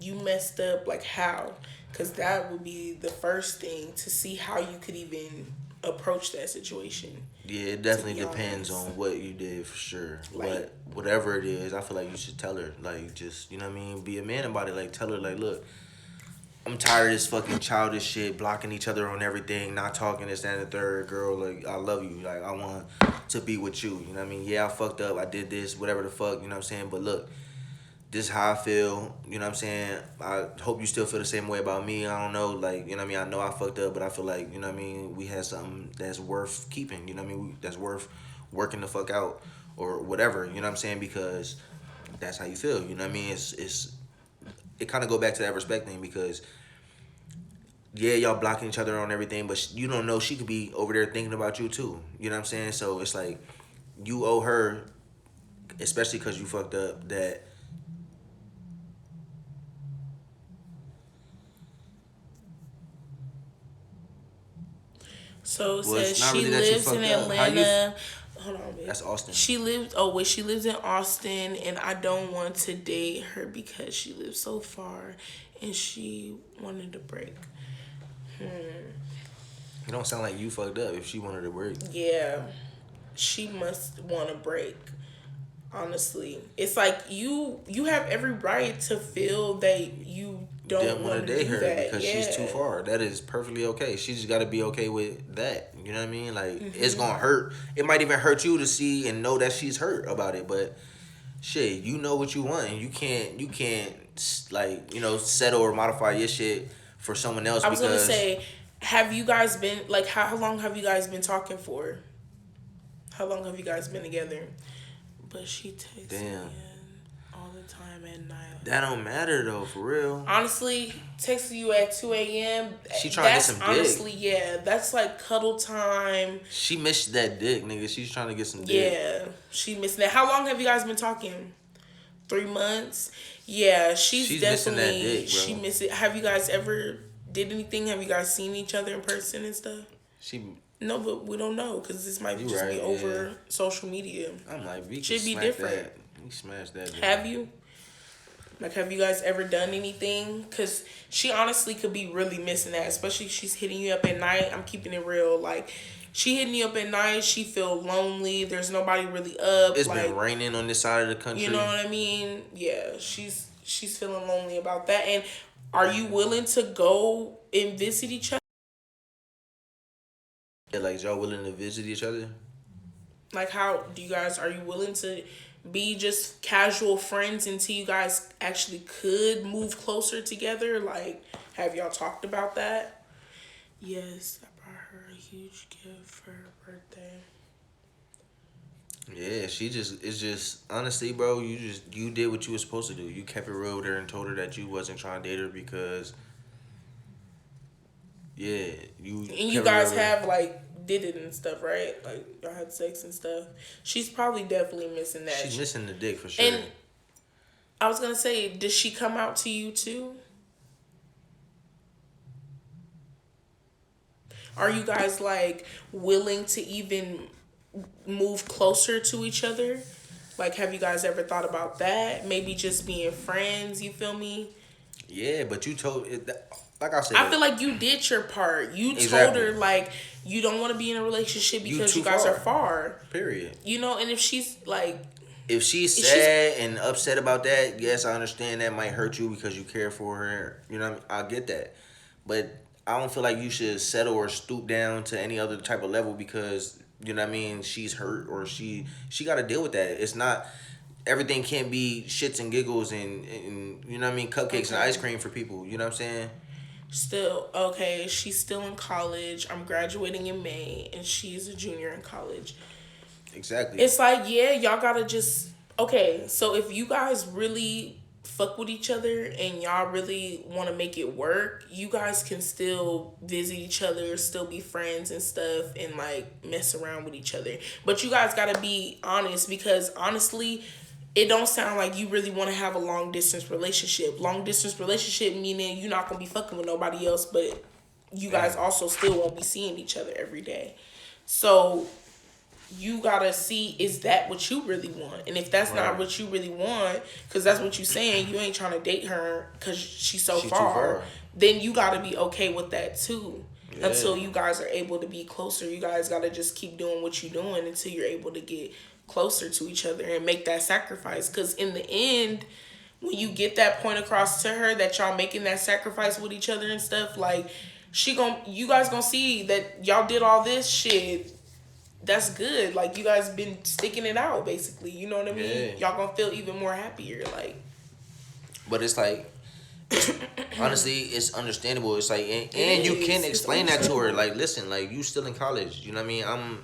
you messed up? Like how? Because that would be the first thing to see how you could even approach that situation. yeah, it To definitely be depends honest, on what you did for sure. like But whatever it is, I feel like you should tell her. Like, just, you know what I mean? Be a man about it. Like, tell her, like, look, I'm tired of this fucking childish shit, blocking each other on everything, not talking this, that, and the third. Girl, like, I love you. Like, I want to be with you. You know what I mean? Yeah, I fucked up. I did this, whatever the fuck, you know what I'm saying? But look, this is how I feel. You know what I'm saying? I hope you still feel the same way about me. I don't know, like, you know what I mean? I know I fucked up, but I feel like, you know what I mean, we had something that's worth keeping, you know what I mean? That's worth working the fuck out or whatever, you know what I'm saying? Because that's how you feel, you know what I mean? It kind of go back to that respect thing because yeah, y'all blocking each other on everything, but you don't know she could be over there thinking about you too. You know what I'm saying? So it's like you owe her, especially because you fucked up, that. so. It Well, says it's not she really that you lives in fucked up. How you? Atlanta. Hold on, babe. That's Austin. She lives. Oh wait, she lives in Austin, and I don't want to date her because she lives so far, and she wanted to break. It don't sound like you fucked up if she wanted to break. Yeah, she must want to break. Honestly, it's like you have every right to feel that you don't Didn't want want to to date do her that. because she's too far. That is perfectly okay. She just got to be okay with that. You know what I mean? Like it's gonna hurt. It might even hurt you to see and know that she's hurt about it. But shit, you know what you want, and you can't like settle or modify your shit for someone else I was gonna because say, have you guys been like how long have you guys been talking for? How long have you guys been together? But she texts me damn, all the time at night. that don't matter though for real. Honestly, texting you at 2 a.m. She trying to get That's some dick. honestly, yeah, that's like cuddle time. She missed that dick, nigga. She's trying to get some dick. Yeah, she missing that. How long have you guys been talking? 3 months. Yeah, she's missing that definitely dick, bro. she miss it. Have you guys ever did anything? Have you guys seen each other in person and stuff? She. No, but we don't know because this might You just right, be over yeah. social media. I'm like, we Should could be smash different. that. We smash that. Dude. Have you? Like, have you guys ever done anything? Because she honestly could be really missing that, especially if she's hitting you up at night. I'm keeping it real. Like, she hitting you up at night, she feel lonely. There's nobody really up. It's like, been raining on this side of the country. you know what I mean? Yeah, she's feeling lonely about that. And are you willing to go and visit each other? Yeah, like y'all willing to visit each other? Like, how do you guys, are you willing to be just casual friends until you guys actually could move closer together? Like, have y'all talked about that? Yes, I brought her a huge gift for her birthday. Yeah, she just it's just honestly, bro. You did what you were supposed to do. You kept it real with her and told her that you wasn't trying to date her because yeah, you And you kept it real guys with her. have like did it and stuff, right? Like y'all had sex and stuff. She's probably definitely missing that. She's missing the dick for sure. And I was gonna say, did she come out to you too? Are you guys like willing to even move closer to each other? Like, have you guys ever thought about that? Maybe just being friends. You feel me? Yeah, but you told it. Like I said, I feel like you did your part. You told exactly. her like you don't want to be in a relationship You because too you guys are far. far. Period. You know, and if she's like, If she's if she's sad and upset about that, yes, I understand that might hurt you because you care for her. You know, what I mean? I get that, but I don't feel like you should settle or stoop down to any other type of level because you know what I mean. She's hurt or she got to deal with that. It's not everything can't be shits and giggles and you know what I mean, cupcakes and ice okay, cream for people. You know what I'm saying? still okay, she's still in college. I'm graduating in May, and she's a junior in college. Exactly. It's like, yeah, y'all gotta just okay. So if you guys really fuck with each other and y'all really want to make it work, you guys can still visit each other, still be friends and stuff, and like mess around with each other. But you guys gotta be honest because honestly, it don't sound like you really want to have a long distance relationship. Long distance relationship meaning you're not gonna be fucking with nobody else, but you guys Damn. also still won't be seeing each other every day. So you gotta see, is that what you really want? And if that's not Right. what you really want, because that's what you saying, you ain't trying to date her because she's so She too far, far. then you gotta be okay with that too. Yeah. Until you guys are able to be closer, you guys gotta just keep doing what you're doing until you're able to get closer to each other and make that sacrifice. Because in the end, when you get that point across to her that y'all making that sacrifice with each other and stuff, like you guys gonna see that y'all did all this shit. That's good. Like you guys been sticking it out basically. You know what I mean? Yeah. Y'all gonna feel even more happier. Like But it's like it's honestly it's understandable. It's like and you can it's explain that to her. understandable. Like, listen, like you still in college. You know what I mean? I'm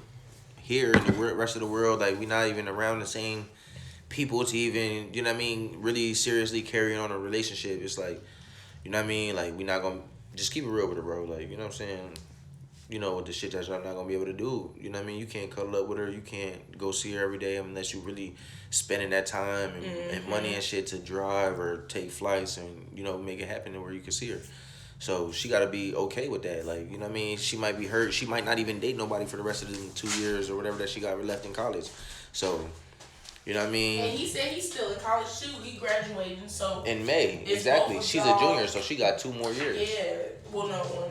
here in the rest of the world. Like we not even around the same people to even you know what I mean really seriously carrying on a relationship. It's like you know what I mean. Like we not gonna just keep it real with her, bro. Like you know what I'm saying. You know the shit that y'all not gonna be able to do. You know what I mean? You can't cuddle up with her. You can't go see her every day unless you really spending that time and money and shit to drive or take flights and you know make it happen to where you can see her. So she gotta be okay with that. Like you know what I mean? She might be hurt. She might not even date nobody for the rest of the 2 years or whatever that she got left in college. So you know what I And mean? he said he's still in college too. He graduating, so In May, it's exactly. both of She's a y'all. junior, so she got 2 more years. Yeah. Well, no,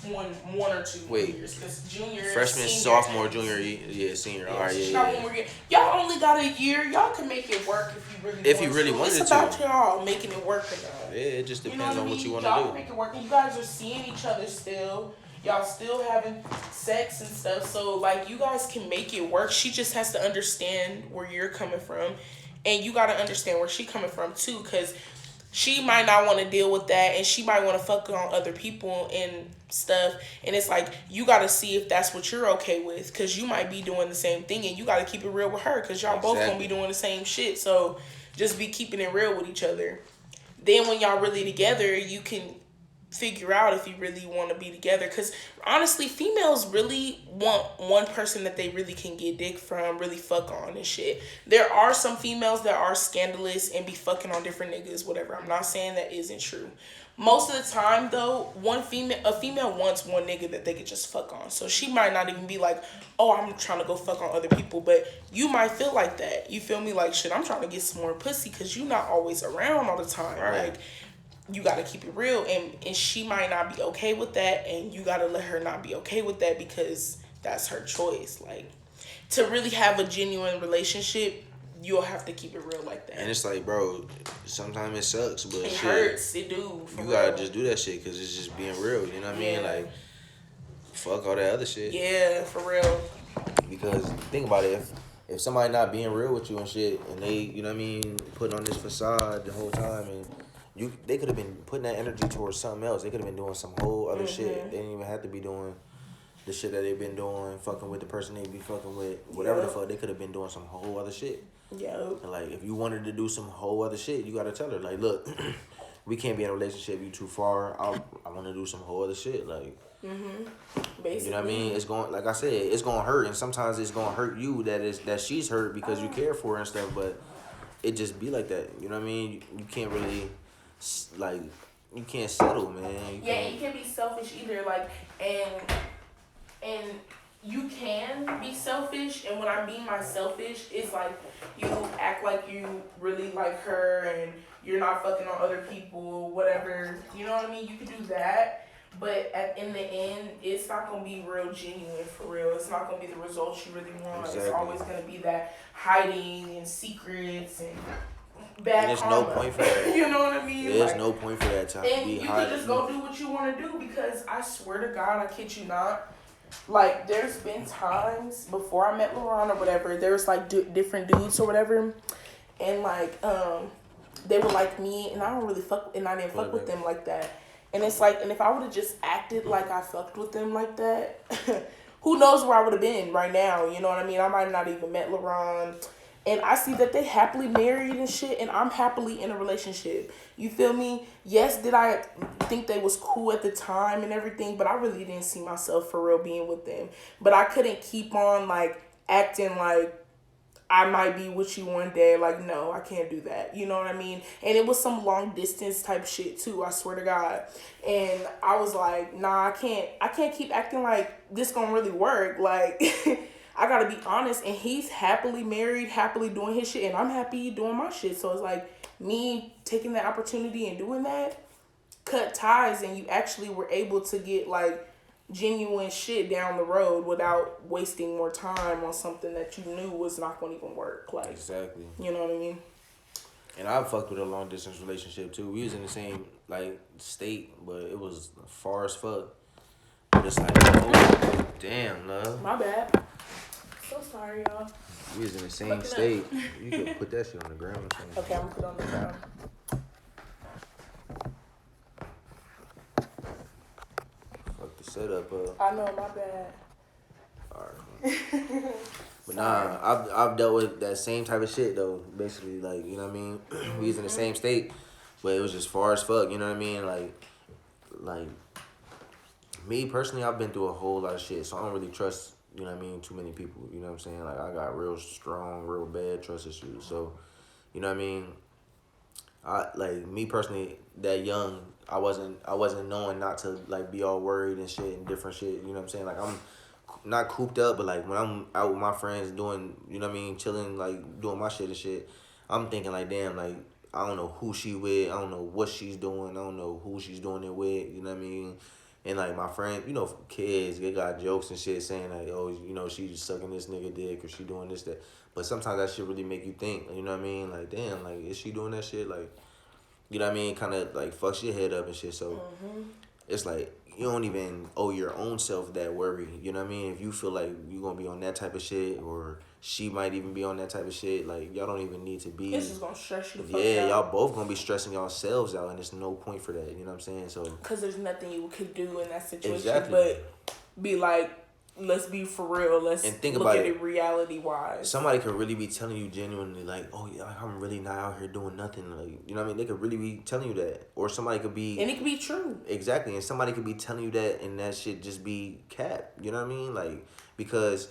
one or two Wait. years because junior, Freshman, senior, sophomore, junior, yeah, senior. All Yeah, right, so she yeah, got yeah. one more year. Y'all only got a year. Y'all can make it work if you really. If want you really to. wanted It's to. about y'all making it work or not. Yeah, it just You know depends what I on mean? what you want Y'all to can do. make it work. And you guys are seeing each other still. Y'all still having sex and stuff. So like you guys can make it work. She just has to understand where you're coming from, and you gotta understand where she's coming from too, because she might not want to deal with that, and she might want to fuck on other people and stuff. And it's like you gotta see if that's what you're okay with, because you might be doing the same thing, and you gotta keep it real with her, because y'all both gonna be Exactly. doing the same shit. So just be keeping it real with each other. Then when y'all really together, you can figure out if you really want to be together, because honestly females really want one person that they really can get dick from, really fuck on and shit. There are some females that are scandalous and be fucking on different niggas, whatever. I'm not saying that isn't true. Most of the time though, a female wants one nigga that they could just fuck on. So she might not even be like, oh, I'm trying to go fuck on other people, but you might feel like that. You feel me? Like, shit, I'm trying to get some more pussy because you not always around all the time. Right. Like, you got to keep it real, and she might not be okay with that, and you got to let her not be okay with that, because that's her choice. Like, to really have a genuine relationship, you'll have to keep it real like that. And it's like, bro, sometimes it sucks, but It shit, hurts, it do, for you gotta real. just do that shit because it's just being real. You know what I mean? Yeah. Like, fuck all that other shit. Yeah, for real. Because think about it, if somebody not being real with you and shit, and they, you know what I mean, putting on this facade the whole time, and they could have been putting that energy towards something else. They could have been doing some whole other shit. They didn't even have to be doing the shit that they've been doing, fucking with the person they be fucking with, whatever the fuck, they could have been doing some whole other shit. Yep. And like, if you wanted to do some whole other shit, you gotta tell her, like, look, we can't be in a relationship. You too far. I want to do some whole other shit. Like, Basically. you know what I mean? It's going, like I said, it's gonna hurt, and sometimes it's gonna hurt you that she's hurt because you care for her and stuff. But it just be like that. You know what I mean? You can't really, like, you can't settle, man. You can't be selfish either. Like, and you can be selfish, and when I mean by selfish, it's like you act like you really like her and you're not fucking on other people, whatever. You know what I mean? You can do that, but in the end, it's not gonna be real genuine for real. It's not gonna be the results you really want. Exactly. It's always gonna be that hiding and secrets and bad And there's karma. no point for that. You know what I mean? There's like, no point for that time. and you can just go do what you want to do, because I swear to God, I kid you not, like, there's been times before I met LaRon or whatever, there was like different dudes or whatever, and like they were like me, and I don't really fuck, and I didn't fuck with them like that. And it's like, and if I would have just acted like I fucked with them like that, who knows where I would have been right now? You know what I mean? I might not even met LaRon. And I see that they happily married and shit, and I'm happily in a relationship. You feel me? Yes, did I think they was cool at the time and everything, but I really didn't see myself for real being with them. But I couldn't keep on, like, acting like I might be with you one day. Like, no, I can't do that. You know what I mean? And it was some long distance type shit too, I swear to God. And I was like, nah, I can't keep acting like this gonna really work. Like, I gotta be honest. And he's happily married, happily doing his shit, and I'm happy doing my shit. So it's like me taking that opportunity and doing that, cut ties, and you actually were able to get like genuine shit down the road without wasting more time on something that you knew was not going to even work. Like, Exactly. You know what I mean? And I fucked with a long distance relationship too. We was in the same like state, but it was far as fuck. But it's like, oh, damn, love. My bad. So sorry, y'all. We was in the same state. You could put that shit on the ground or something. Okay, I'm gonna put it on the ground. Fuck the setup up. I know, my bad. Alright. But nah, I've dealt with that same type of shit though. Basically, like, you know what I mean? We was in the same state, but it was just far as fuck. You know what I mean? Like me personally, I've been through a whole lot of shit, so I don't really trust. You know what I mean? Too many people. You know what I'm saying? Like, I got real strong, real bad trust issues. So, you know what I mean? Like me personally, that young, I wasn't knowing not to like be all worried and shit and different shit. You know what I'm saying? Like, I'm not cooped up, but like when I'm out with my friends doing, you know what I mean, chilling, like doing my shit and shit, I'm thinking like, damn, like I don't know who she with, I don't know what she's doing, I don't know who she's doing it with. You know what I mean? And like my friend, you know, kids, they got jokes and shit saying like, oh, you know, she's sucking this nigga dick or she doing this, that. But sometimes that shit really make you think, you know what I mean? Like, damn, like, is she doing that shit? Like, you know what I mean? Kind of like fucks your head up and shit. So it's like you don't even owe your own self that worry. You know what I mean? If you feel like you gonna be on that type of shit, or she might even be on that type of shit, like y'all don't even need to be. This is gonna stress you the fuck out. Yeah, y'all both gonna be stressing yourselves out, and there's no point for that. You know what I'm saying? So because there's nothing you could do in that situation, Exactly. but be like, let's be for real. Let's And think look about at it. it reality wise. somebody could really be telling you genuinely, like, oh yeah, I'm really not out here doing nothing. Like, you know what I mean? They could really be telling you that, or somebody could be. And it could be true. Exactly, and somebody could be telling you that, and that shit just be cap. You know what I mean? Like, because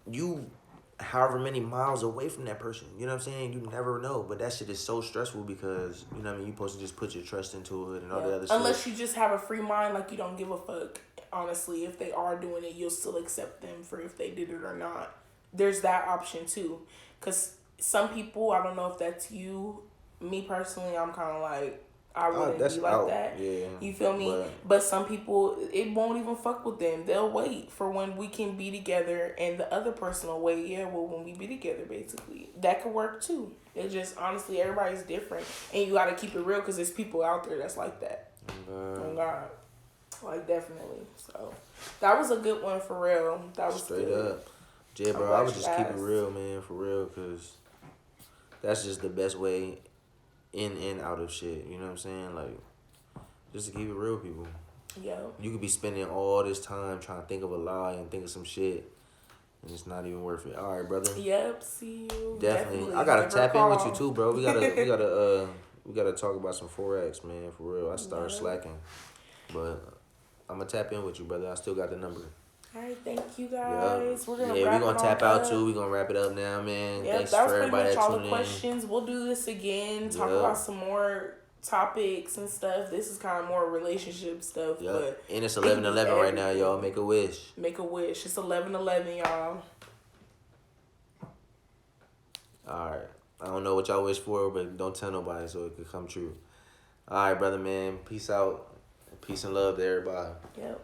you, however many miles away from that person, you know what I'm saying? You never know, but that shit is so stressful because, you know what I mean? You supposed to just put your trust into it and all the other shit. Unless you just have a free mind, like you don't give a fuck. Honestly, if they are doing it, you'll still accept them for if they did it or not. There's that option too, because some people, I don't know if that's you. Me personally, I'm kind of like, I wouldn't be like out. that. Yeah. You feel me? But some people, it won't even fuck with them. They'll wait for when we can be together, and the other person will wait. Yeah, well, when we be together, basically, that could work too. It just honestly, everybody's different, and you gotta keep it real because there's people out there that's like that. Oh God, like definitely. So that was a good one for real. That was straight good. up. Yeah, bro, I would just keep it real, man, for real, because that's just the best way in and out of shit. You know what I'm saying? Like, just to keep it real, people. Yep. You could be spending all this time trying to think of a lie and think of some shit, and it's not even worth it. All right, brother. Yep. See you. Definitely. I Give gotta her a tap in with you call. too, bro. We gotta talk about some forex, man. For real. I started Yeah. slacking, but I'm gonna tap in with you, brother. I still got the number. All right, thank you Yep. guys. We're gonna Yeah, wrap we gonna it tap on out up. too. We gonna wrap it up now, man. Yep, Thanks that was for pretty much everybody that all the tuned in. questions. We'll do this again. Talk Yep. about some more topics and stuff. This is kind of more relationship stuff. Yep. But And it's it can be 11:11 right now, y'all. everything. Make a wish. Make a wish. It's 11:11, y'all. All right. I don't know what y'all wish for, but don't tell nobody so it could come true. All right, brother, man. Peace out. Peace and love to everybody. Yep.